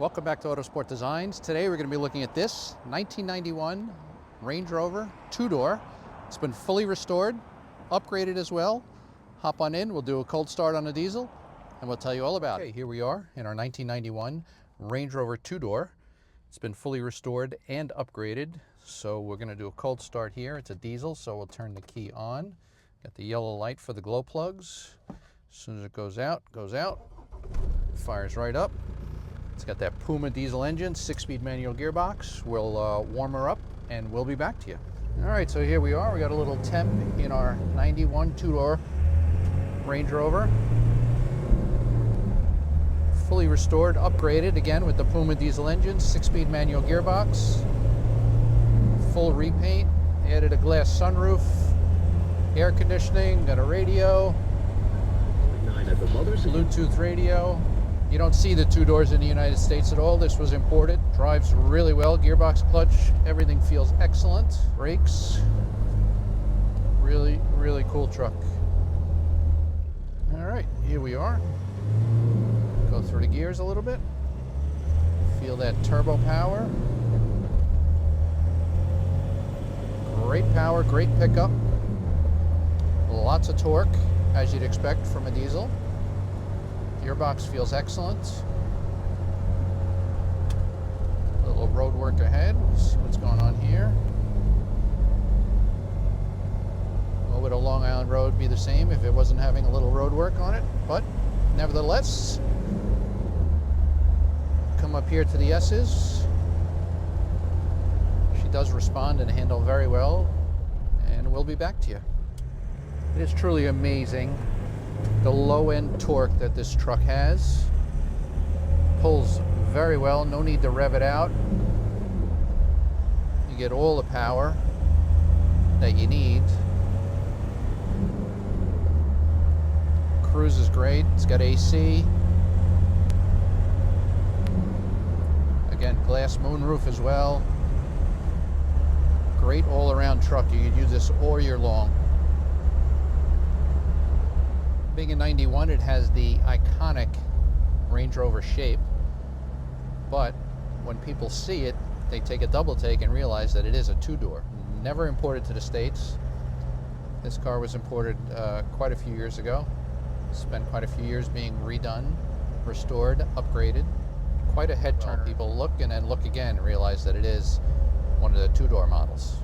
Welcome back to Autosport Designs. Today we're going to be looking at this 1991 Range Rover two-door. It's been fully restored, upgraded as well. Hop on in, we'll do a cold start on the diesel, and we'll tell you all about it. Here we are in our 1991 Range Rover two-door. It's been fully restored and upgraded, so we're going to do a cold start here. It's a diesel, so we'll turn the key on. Got the yellow light for the glow plugs. As soon as it goes out, fires right up. It's got that Puma diesel engine, 6-speed manual gearbox. We'll warm her up and we'll be back to you. All right, so here we are. We got a little temp in our 91 two-door Range Rover. Fully restored, upgraded again with the Puma diesel engine, 6-speed manual gearbox. Full repaint, added a glass sunroof, air conditioning, got a radio, Bluetooth radio. You don't see the two doors in the United States at all. This was imported. Drives really well. Gearbox, clutch, everything feels excellent. Brakes. Really, really cool truck. All right, here we are. Go through the gears a little bit. Feel that turbo power. Great power, great pickup. Lots of torque, as you'd expect from a diesel. Gearbox feels excellent. A little road work ahead. Let's see what's going on here. Well, would a Long Island road be the same if it wasn't having a little road work on it? But nevertheless, come up here to the S's. She does respond and handle very well, and we'll be back to you. It is truly amazing the low-end torque that this truck has. Pulls very well, no need to rev it out. You get all the power that you need. Cruise is great, it's got AC. Again, glass moonroof as well. Great all-around truck, you could use this all year long. Being a 91, it has the iconic Range Rover shape, but when people see it, they take a double take and realize that it is a two-door. Never imported to the States. This car was imported quite a few years ago. Spent quite a few years being redone, restored, upgraded. Quite a head turn. People look and then look again and realize that it is one of the two-door models.